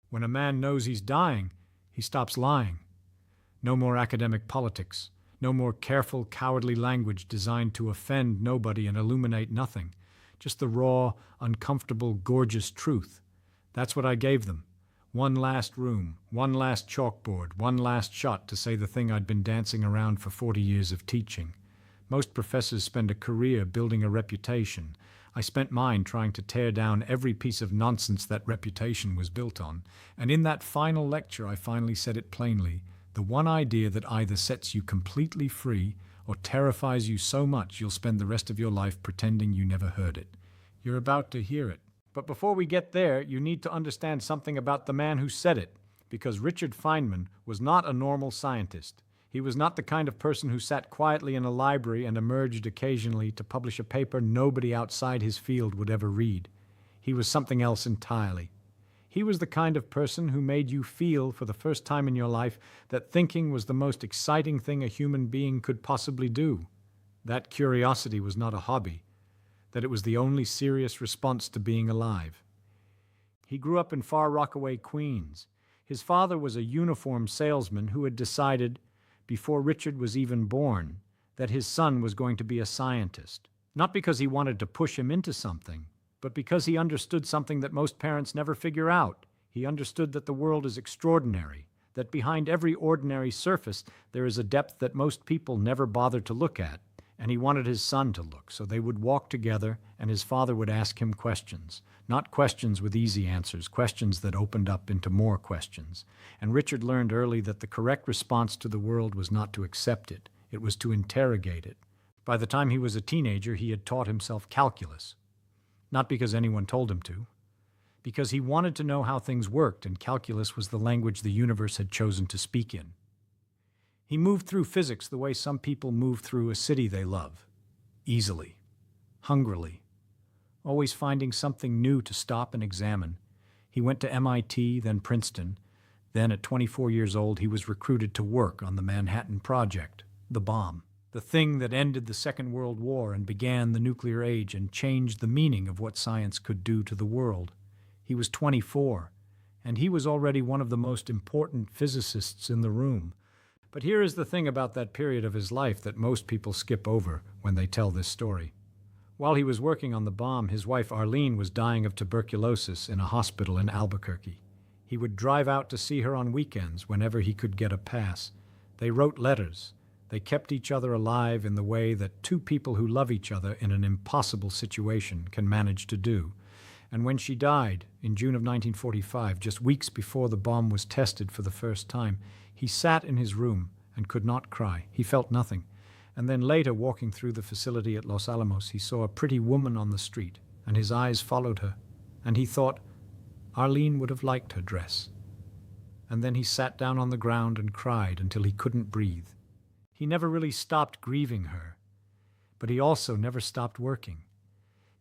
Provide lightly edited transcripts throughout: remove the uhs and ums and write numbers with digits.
When a man knows he's dying, he stops lying. No more academic politics. No more careful, cowardly language designed to offend nobody and illuminate nothing. Just the raw, uncomfortable, gorgeous truth. That's what I gave them. One last room, one last chalkboard, one last shot to say the thing I'd been dancing around for 40 years of teaching. Most professors spend a career building a reputation. I spent mine trying to tear down every piece of nonsense that reputation was built on. And in that final lecture, I finally said it plainly. The one idea that either sets you completely free or terrifies you so much you'll spend the rest of your life pretending you never heard it. You're about to hear it. But before we get there, you need to understand something about the man who said it, because Richard Feynman was not a normal scientist. He was not the kind of person who sat quietly in a library and emerged occasionally to publish a paper nobody outside his field would ever read. He was something else entirely. He was the kind of person who made you feel for the first time in your life that thinking was the most exciting thing a human being could possibly do. That curiosity was not a hobby, that it was the only serious response to being alive. He grew up in Far Rockaway, Queens. His father was a uniform salesman who had decided, before Richard was even born, that his son was going to be a scientist. Not because he wanted to push him into something, but because he understood something that most parents never figure out. He understood that the world is extraordinary, that behind every ordinary surface there is a depth that most people never bother to look at. And he wanted his son to look, so they would walk together and his father would ask him questions. Not questions with easy answers, questions that opened up into more questions. And Richard learned early that the correct response to the world was not to accept it, it was to interrogate it. By the time he was a teenager, he had taught himself calculus. Not because anyone told him to, because he wanted to know how things worked, and calculus was the language the universe had chosen to speak in. He moved through physics the way some people move through a city they love, easily, hungrily, always finding something new to stop and examine. He went to MIT, then Princeton. Then, at 24 years old, he was recruited to work on the Manhattan Project, the bomb, the thing that ended the Second World War and began the nuclear age and changed the meaning of what science could do to the world. He was 24, and he was already one of the most important physicists in the room. But here is the thing about that period of his life that most people skip over when they tell this story. While he was working on the bomb, his wife Arlene was dying of tuberculosis in a hospital in Albuquerque. He would drive out to see her on weekends whenever he could get a pass. They wrote letters. They kept each other alive in the way that two people who love each other in an impossible situation can manage to do. And when she died in June of 1945, just weeks before the bomb was tested for the first time, he sat in his room and could not cry. He felt nothing. And then later, walking through the facility at Los Alamos, he saw a pretty woman on the street, and his eyes followed her. And he thought, Arlene would have liked her dress. And then he sat down on the ground and cried until he couldn't breathe. He never really stopped grieving her, but he also never stopped working.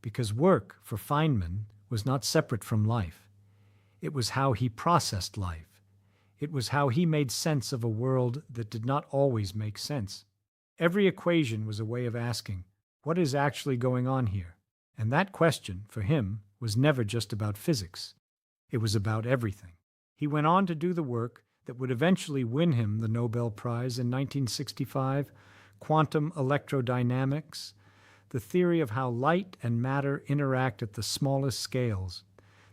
Because work, for Feynman, was not separate from life. It was how he processed life. It was how he made sense of a world that did not always make sense. Every equation was a way of asking, what is actually going on here? And that question, for him, was never just about physics. It was about everything. He went on to do the work that would eventually win him the Nobel Prize in 1965, quantum electrodynamics, the theory of how light and matter interact at the smallest scales.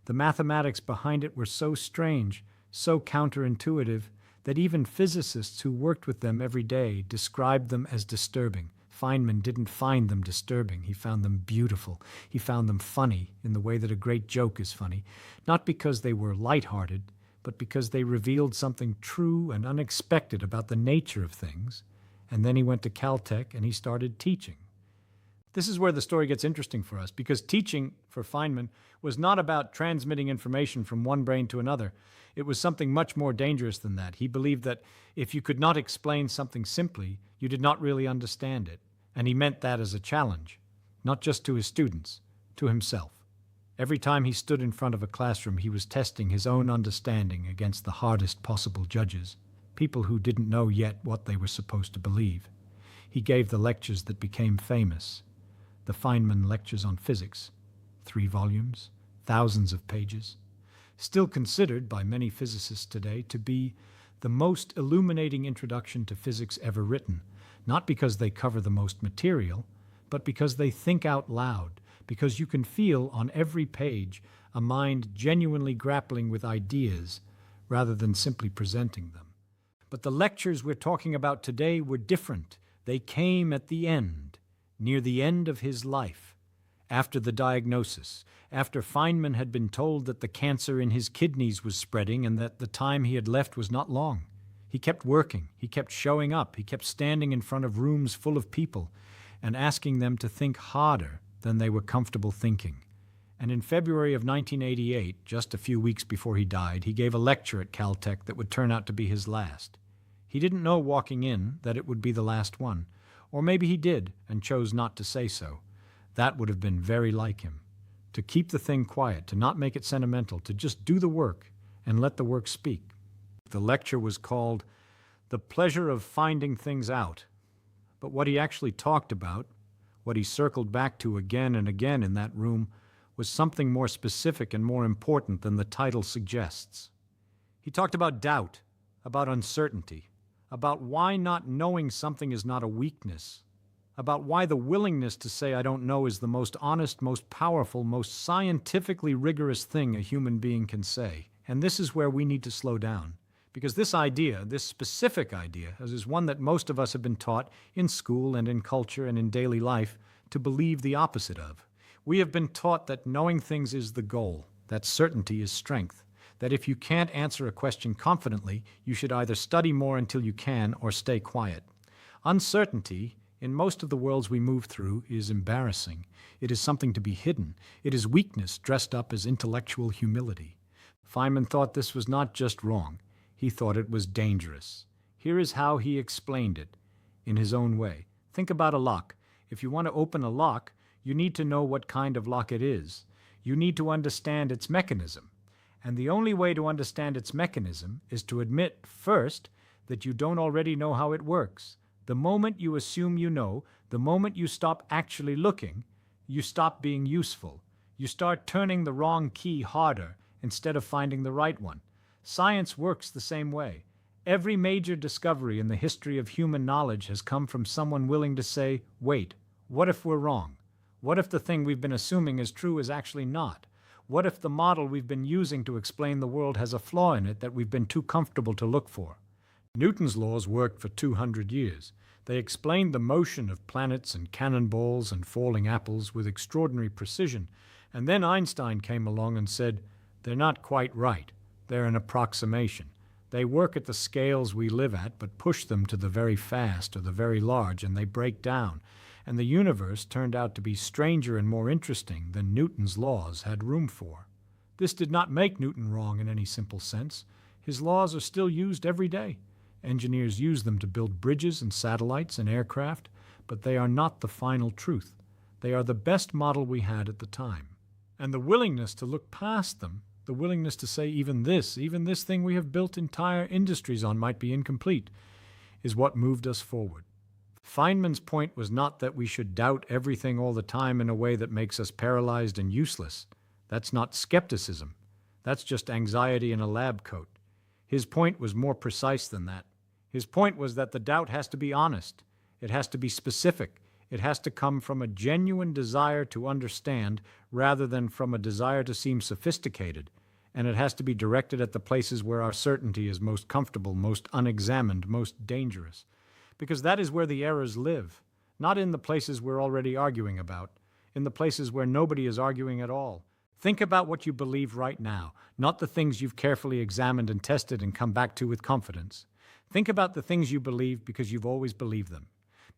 The mathematics behind it were so strange, so counterintuitive, that even physicists who worked with them every day described them as disturbing. Feynman didn't find them disturbing. He found them beautiful. He found them funny in the way that a great joke is funny, not because they were lighthearted, but because they revealed something true and unexpected about the nature of things. And then he went to Caltech and he started teaching. This is where the story gets interesting for us, because teaching, for Feynman, was not about transmitting information from one brain to another. It was something much more dangerous than that. He believed that if you could not explain something simply, you did not really understand it. And he meant that as a challenge, not just to his students, to himself. Every time he stood in front of a classroom, he was testing his own understanding against the hardest possible judges, people who didn't know yet what they were supposed to believe. He gave the lectures that became famous, the Feynman Lectures on Physics, 3 volumes, thousands of pages. still considered by many physicists today to be the most illuminating introduction to physics ever written, not because they cover the most material, but because they think out loud, because you can feel on every page a mind genuinely grappling with ideas rather than simply presenting them. But the lectures we're talking about today were different. They came at the end, near the end of his life, after the diagnosis, after Feynman had been told that the cancer in his kidneys was spreading and that the time he had left was not long. He kept working, he kept showing up, he kept standing in front of rooms full of people and asking them to think harder than they were comfortable thinking. And in February of 1988, just a few weeks before he died, he gave a lecture at Caltech that would turn out to be his last. He didn't know walking in that it would be the last one, or maybe he did and chose not to say so. That would have been very like him. To keep the thing quiet, to not make it sentimental, to just do the work and let the work speak. The lecture was called The Pleasure of Finding Things Out. But what he actually talked about, what he circled back to again and again in that room, was something more specific and more important than the title suggests. He talked about doubt, about uncertainty, about why not knowing something is not a weakness, about why the willingness to say I don't know is the most honest, most powerful, most scientifically rigorous thing a human being can say. And this is where we need to slow down. Because this idea, this specific idea, is one that most of us have been taught in school and in culture and in daily life to believe the opposite of. We have been taught that knowing things is the goal, that certainty is strength, that if you can't answer a question confidently, you should either study more until you can or stay quiet. Uncertainty, in most of the worlds we move through, is embarrassing. It is something to be hidden. It is weakness dressed up as intellectual humility. Feynman thought this was not just wrong. He thought it was dangerous. Here is how he explained it, in his own way. Think about a lock. If you want to open a lock, you need to know what kind of lock it is. You need to understand its mechanism. And the only way to understand its mechanism is to admit, first, that you don't already know how it works. The moment you assume you know, the moment you stop actually looking, you stop being useful. You start turning the wrong key harder instead of finding the right one. Science works the same way. Every major discovery in the history of human knowledge has come from someone willing to say, wait, what if we're wrong? What if the thing we've been assuming is true is actually not? What if the model we've been using to explain the world has a flaw in it that we've been too comfortable to look for? Newton's laws worked for 200 years. They explained the motion of planets and cannonballs and falling apples with extraordinary precision. And then Einstein came along and said, they're not quite right. They're an approximation. They work at the scales we live at, but push them to the very fast or the very large, and they break down. And the universe turned out to be stranger and more interesting than Newton's laws had room for. This did not make Newton wrong in any simple sense. His laws are still used every day. Engineers use them to build bridges and satellites and aircraft, but they are not the final truth. They are the best model we had at the time. And the willingness to look past them, the willingness to say even this thing we have built entire industries on might be incomplete, is what moved us forward. Feynman's point was not that we should doubt everything all the time in a way that makes us paralyzed and useless. That's not skepticism. That's just anxiety in a lab coat. His point was more precise than that. His point was that the doubt has to be honest. It has to be specific. It has to come from a genuine desire to understand rather than from a desire to seem sophisticated. And it has to be directed at the places where our certainty is most comfortable, most unexamined, most dangerous. Because that is where the errors live, not in the places we're already arguing about, in the places where nobody is arguing at all. Think about what you believe right now, not the things you've carefully examined and tested and come back to with confidence. Think about the things you believe because you've always believed them.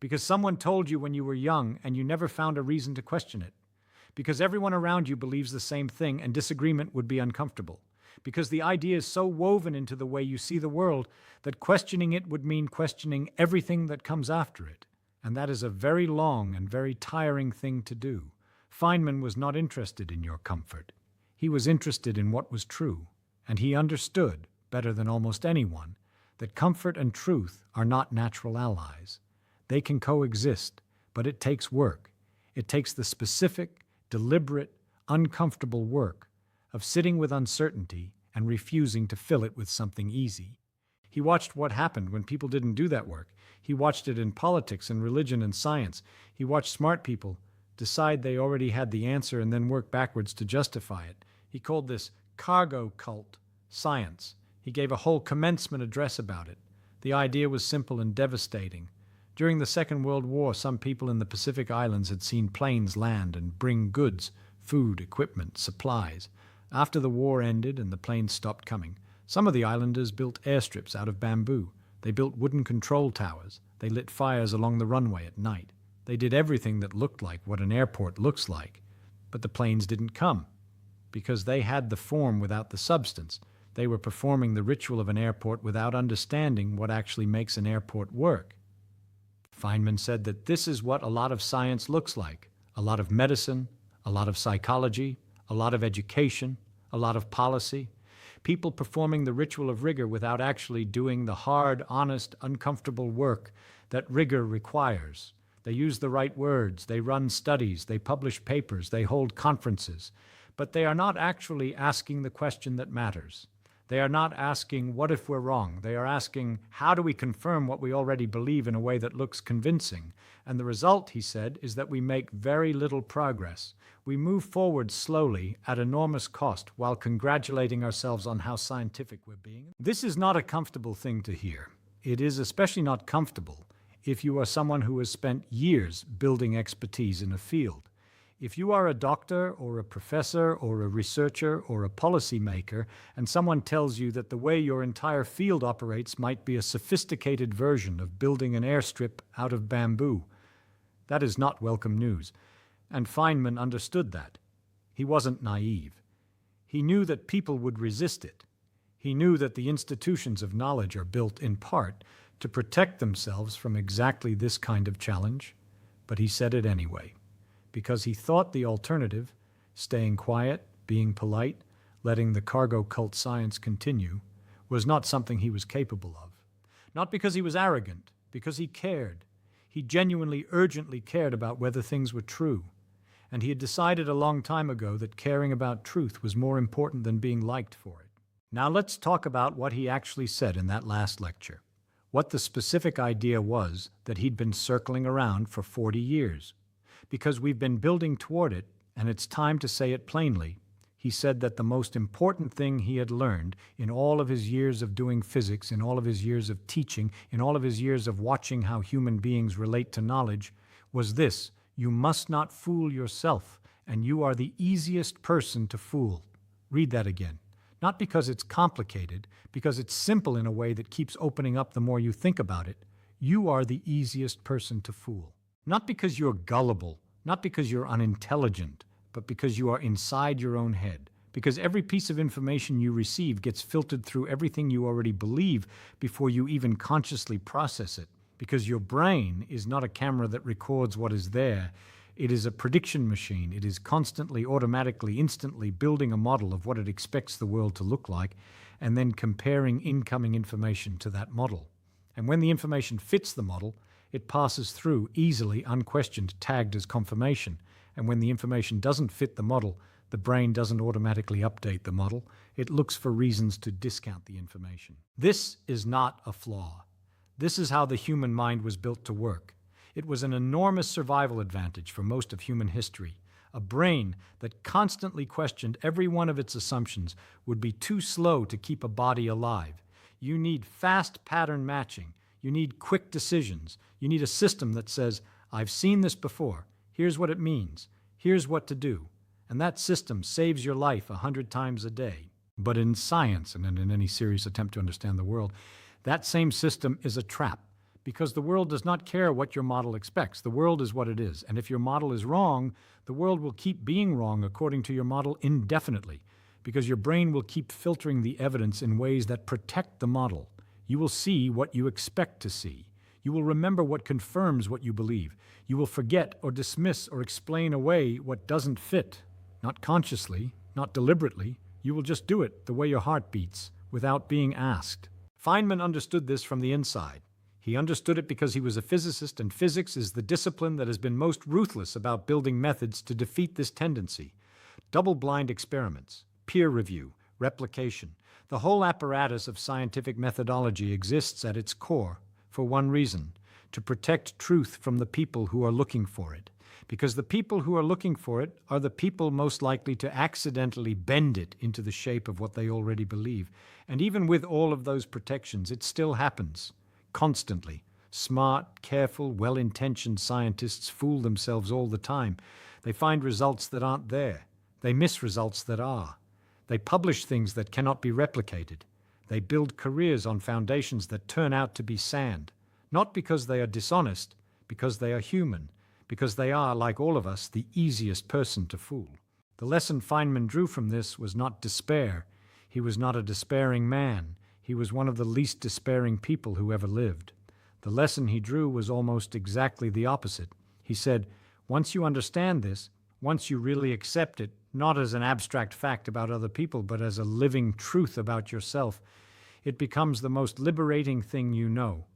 Because someone told you when you were young and you never found a reason to question it. Because everyone around you believes the same thing and disagreement would be uncomfortable. Because the idea is so woven into the way you see the world that questioning it would mean questioning everything that comes after it. And that is a very long and very tiring thing to do. Feynman was not interested in your comfort. He was interested in what was true, and he understood, better than almost anyone, that comfort and truth are not natural allies. They can coexist, but it takes work. It takes the specific, deliberate, uncomfortable work of sitting with uncertainty and refusing to fill it with something easy. He watched what happened when people didn't do that work. He watched it in politics and religion and science. He watched smart people decide they already had the answer and then work backwards to justify it. He called this cargo cult science. He gave a whole commencement address about it. The idea was simple and devastating. During the Second World War, some people in the Pacific Islands had seen planes land and bring goods, food, equipment, supplies. After the war ended and the planes stopped coming, some of the islanders built airstrips out of bamboo. They built wooden control towers. They lit fires along the runway at night. They did everything that looked like what an airport looks like. But the planes didn't come, because they had the form without the substance. They were performing the ritual of an airport without understanding what actually makes an airport work. Feynman said that this is what a lot of science looks like. A lot of medicine, a lot of psychology, a lot of education, a lot of policy. People performing the ritual of rigor without actually doing the hard, honest, uncomfortable work that rigor requires. They use the right words, they run studies, they publish papers, they hold conferences, but they are not actually asking the question that matters. They are not asking, what if we're wrong? They are asking, how do we confirm what we already believe in a way that looks convincing? And the result, he said, is that we make very little progress. We move forward slowly at enormous cost while congratulating ourselves on how scientific we're being. This is not a comfortable thing to hear. It is especially not comfortable if you are someone who has spent years building expertise in a field. If you are a doctor or a professor or a researcher or a policymaker and someone tells you that the way your entire field operates might be a sophisticated version of building an airstrip out of bamboo, that is not welcome news. And Feynman understood that. He wasn't naive. He knew that people would resist it. He knew that the institutions of knowledge are built in part to protect themselves from exactly this kind of challenge, but he said it anyway. Because he thought the alternative, staying quiet, being polite, letting the cargo cult science continue, was not something he was capable of. Not because he was arrogant, because he cared. He genuinely, urgently cared about whether things were true. And he had decided a long time ago that caring about truth was more important than being liked for it. Now let's talk about what he actually said in that last lecture. What the specific idea was that he'd been circling around for 40 years. Because we've been building toward it, and it's time to say it plainly, he said that the most important thing he had learned in all of his years of doing physics, in all of his years of teaching, in all of his years of watching how human beings relate to knowledge, was this: you must not fool yourself, and you are the easiest person to fool. Read that again. Not because it's complicated, because it's simple in a way that keeps opening up the more you think about it. You are the easiest person to fool. Not because you're gullible, not because you're unintelligent, but because you are inside your own head. Because every piece of information you receive gets filtered through everything you already believe before you even consciously process it. Because your brain is not a camera that records what is there. It is a prediction machine. It is constantly, automatically, instantly building a model of what it expects the world to look like, and then comparing incoming information to that model. And when the information fits the model, it passes through easily, unquestioned, tagged as confirmation. And when the information doesn't fit the model, the brain doesn't automatically update the model. It looks for reasons to discount the information. This is not a flaw. This is how the human mind was built to work. It was an enormous survival advantage for most of human history. A brain that constantly questioned every one of its assumptions would be too slow to keep a body alive. You need fast pattern matching. You need quick decisions. You need a system that says, I've seen this before. Here's what it means. Here's what to do. And that system saves your life 100 times a day. But in science, and in any serious attempt to understand the world, that same system is a trap, because the world does not care what your model expects. The world is what it is. And if your model is wrong, the world will keep being wrong according to your model indefinitely, because your brain will keep filtering the evidence in ways that protect the model. You will see what you expect to see. You will remember what confirms what you believe. You will forget or dismiss or explain away what doesn't fit. Not consciously, not deliberately. You will just do it the way your heart beats, without being asked. Feynman understood this from the inside. He understood it because he was a physicist, and physics is the discipline that has been most ruthless about building methods to defeat this tendency. Double-blind experiments. peer review, replication. The whole apparatus of scientific methodology exists at its core for one reason: to protect truth from the people who are looking for it. Because the people who are looking for it are the people most likely to accidentally bend it into the shape of what they already believe. And even with all of those protections, it still happens, constantly. Smart, careful, well-intentioned scientists fool themselves all the time. They find results that aren't there. They miss results that are. They publish things that cannot be replicated. They build careers on foundations that turn out to be sand. Not because they are dishonest, because they are human, because they are, like all of us, the easiest person to fool. The lesson Feynman drew from this was not despair. He was not a despairing man. He was one of the least despairing people who ever lived. The lesson he drew was almost exactly the opposite. He said, once you understand this, once you really accept it, not as an abstract fact about other people, but as a living truth about yourself, it becomes the most liberating thing you know.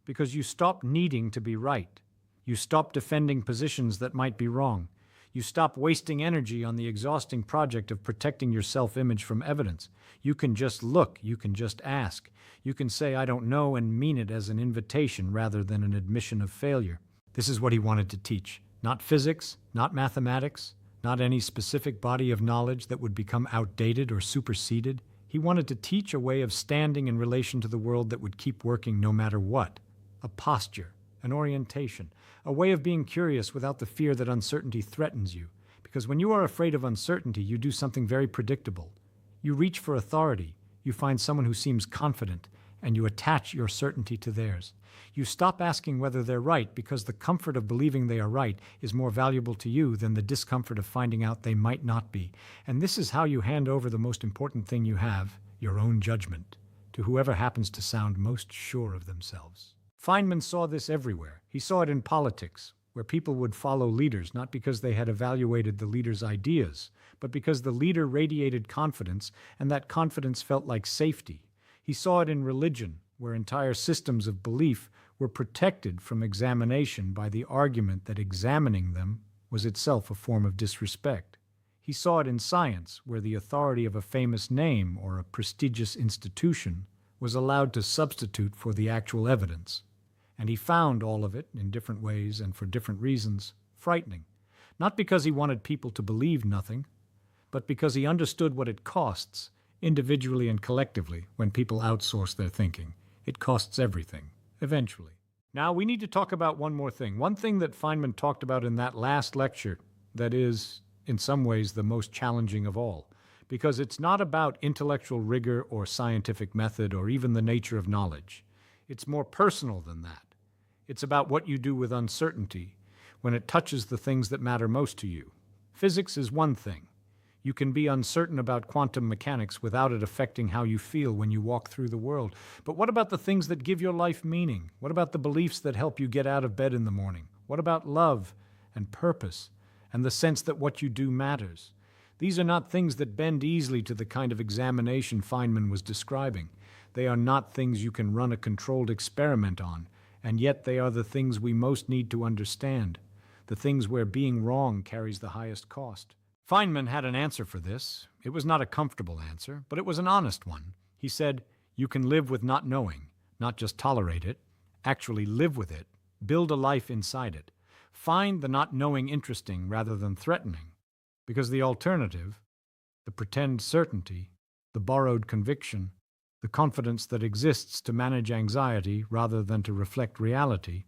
Because you stop needing to be right. You stop defending positions that might be wrong. You stop wasting energy on the exhausting project of protecting your self-image from evidence. You can just look, you can just ask. You can say, I don't know, and mean it as an invitation rather than an admission of failure. This is what he wanted to teach. Not physics, not mathematics, not any specific body of knowledge that would become outdated or superseded. He wanted to teach a way of standing in relation to the world that would keep working no matter what. A posture, an orientation, a way of being curious without the fear that uncertainty threatens you. Because when you are afraid of uncertainty, you do something very predictable. You reach for authority, you find someone who seems confident, and you attach your certainty to theirs. You stop asking whether they're right because the comfort of believing they are right is more valuable to you than the discomfort of finding out they might not be. And this is how you hand over the most important thing you have, your own judgment, to whoever happens to sound most sure of themselves. Feynman saw this everywhere. He saw it in politics, where people would follow leaders not because they had evaluated the leader's ideas, but because the leader radiated confidence, and that confidence felt like safety. He saw it in religion, where entire systems of belief were protected from examination by the argument that examining them was itself a form of disrespect. He saw it in science, where the authority of a famous name or a prestigious institution was allowed to substitute for the actual evidence. And he found all of it, in different ways and for different reasons, frightening. Not because he wanted people to believe nothing, but because he understood what it costs, individually and collectively, when people outsource their thinking. It costs everything, eventually. Now, we need to talk about one more thing. One thing that Feynman talked about in that last lecture that is, in some ways, the most challenging of all. Because it's not about intellectual rigor or scientific method or even the nature of knowledge. It's more personal than that. It's about what you do with uncertainty when it touches the things that matter most to you. Physics is one thing. You can be uncertain about quantum mechanics without it affecting how you feel when you walk through the world. But what about the things that give your life meaning? What about the beliefs that help you get out of bed in the morning? What about love and purpose and the sense that what you do matters? These are not things that bend easily to the kind of examination Feynman was describing. They are not things you can run a controlled experiment on, and yet they are the things we most need to understand, the things where being wrong carries the highest cost. Feynman had an answer for this. It was not a comfortable answer, but it was an honest one. He said, you can live with not knowing, not just tolerate it, actually live with it, build a life inside it. Find the not knowing interesting rather than threatening, because the alternative, the pretend certainty, the borrowed conviction, the confidence that exists to manage anxiety rather than to reflect reality,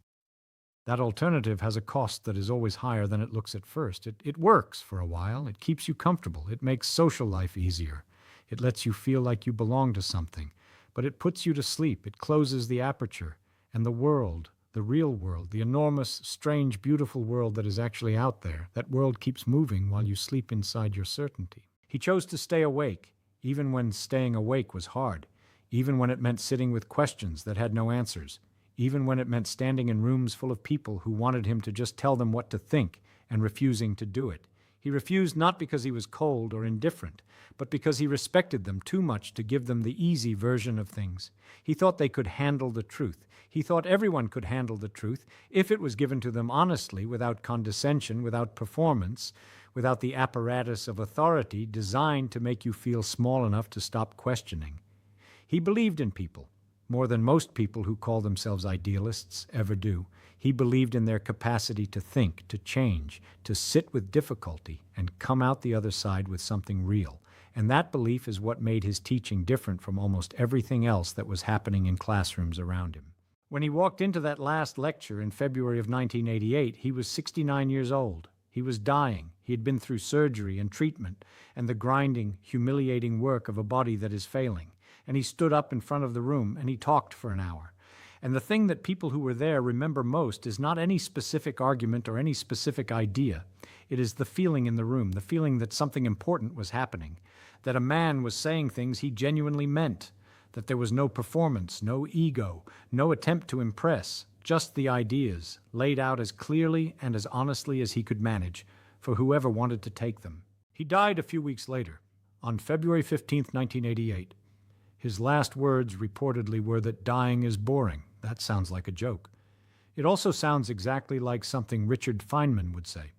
that alternative has a cost that is always higher than it looks at first. It works for a while. It keeps you comfortable. It makes social life easier. It lets you feel like you belong to something. But it puts you to sleep. It closes the aperture. And the world, the real world, the enormous, strange, beautiful world that is actually out there, that world keeps moving while you sleep inside your certainty. He chose to stay awake, even when staying awake was hard, even when it meant sitting with questions that had no answers, even when it meant standing in rooms full of people who wanted him to just tell them what to think and refusing to do it. He refused not because he was cold or indifferent, but because he respected them too much to give them the easy version of things. He thought they could handle the truth. He thought everyone could handle the truth if it was given to them honestly, without condescension, without performance, without the apparatus of authority designed to make you feel small enough to stop questioning. He believed in people, more than most people who call themselves idealists ever do. He believed in their capacity to think, to change, to sit with difficulty, and come out the other side with something real. And that belief is what made his teaching different from almost everything else that was happening in classrooms around him. When he walked into that last lecture in February of 1988, he was 69 years old. He was dying. He had been through surgery and treatment and the grinding, humiliating work of a body that is failing. And he stood up in front of the room and he talked for an hour. And the thing that people who were there remember most is not any specific argument or any specific idea. It is the feeling in the room, the feeling that something important was happening, that a man was saying things he genuinely meant, that there was no performance, no ego, no attempt to impress, just the ideas, laid out as clearly and as honestly as he could manage for whoever wanted to take them. He died a few weeks later, on February 15, 1988. His last words reportedly were that dying is boring. That sounds like a joke. It also sounds exactly like something Richard Feynman would say.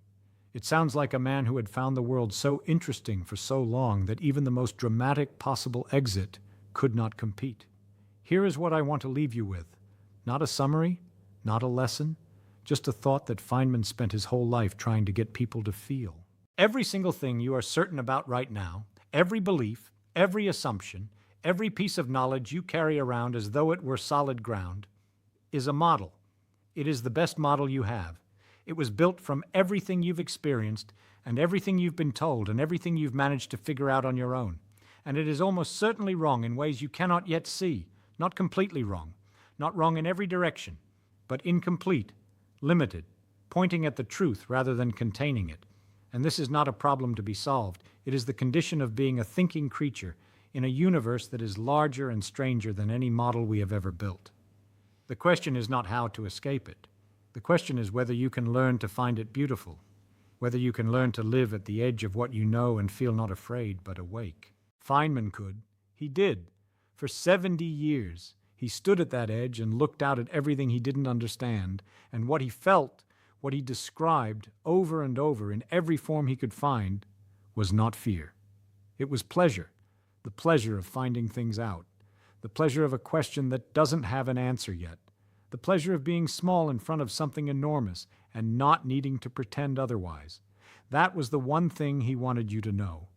It sounds like a man who had found the world so interesting for so long that even the most dramatic possible exit could not compete. Here is what I want to leave you with. Not a summary, not a lesson, just a thought that Feynman spent his whole life trying to get people to feel. Every single thing you are certain about right now, every belief, every assumption, every piece of knowledge you carry around as though it were solid ground, is a model. It is the best model you have. It was built from everything you've experienced and everything you've been told and everything you've managed to figure out on your own. And it is almost certainly wrong in ways you cannot yet see. Not completely wrong. Not wrong in every direction, but incomplete, limited, pointing at the truth rather than containing it. And this is not a problem to be solved. It is the condition of being a thinking creature in a universe that is larger and stranger than any model we have ever built. The question is not how to escape it. The question is whether you can learn to find it beautiful, whether you can learn to live at the edge of what you know and feel not afraid but awake. Feynman could. He did. For 70 years, he stood at that edge and looked out at everything he didn't understand, and what he felt, what he described over and over in every form he could find, was not fear. It was pleasure, the pleasure of finding things out, the pleasure of a question that doesn't have an answer yet, the pleasure of being small in front of something enormous and not needing to pretend otherwise. That was the one thing he wanted you to know.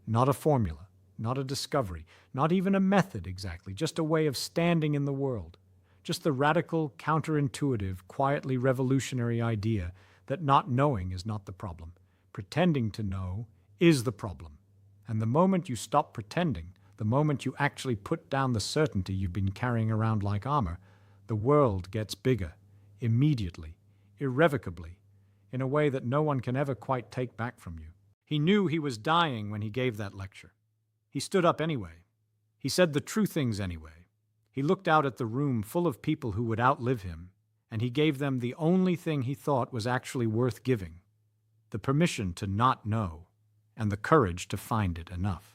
Not a formula, not a discovery, not even a method exactly, just a way of standing in the world. Just the radical, counterintuitive, quietly revolutionary idea that not knowing is not the problem. Pretending to know is the problem. And the moment you stop pretending, the moment you actually put down the certainty you've been carrying around like armor, the world gets bigger, immediately, irrevocably, in a way that no one can ever quite take back from you. He knew he was dying when he gave that lecture. He stood up anyway. He said the true things anyway. He looked out at the room full of people who would outlive him, and he gave them the only thing he thought was actually worth giving: the permission to not know, and the courage to find it enough.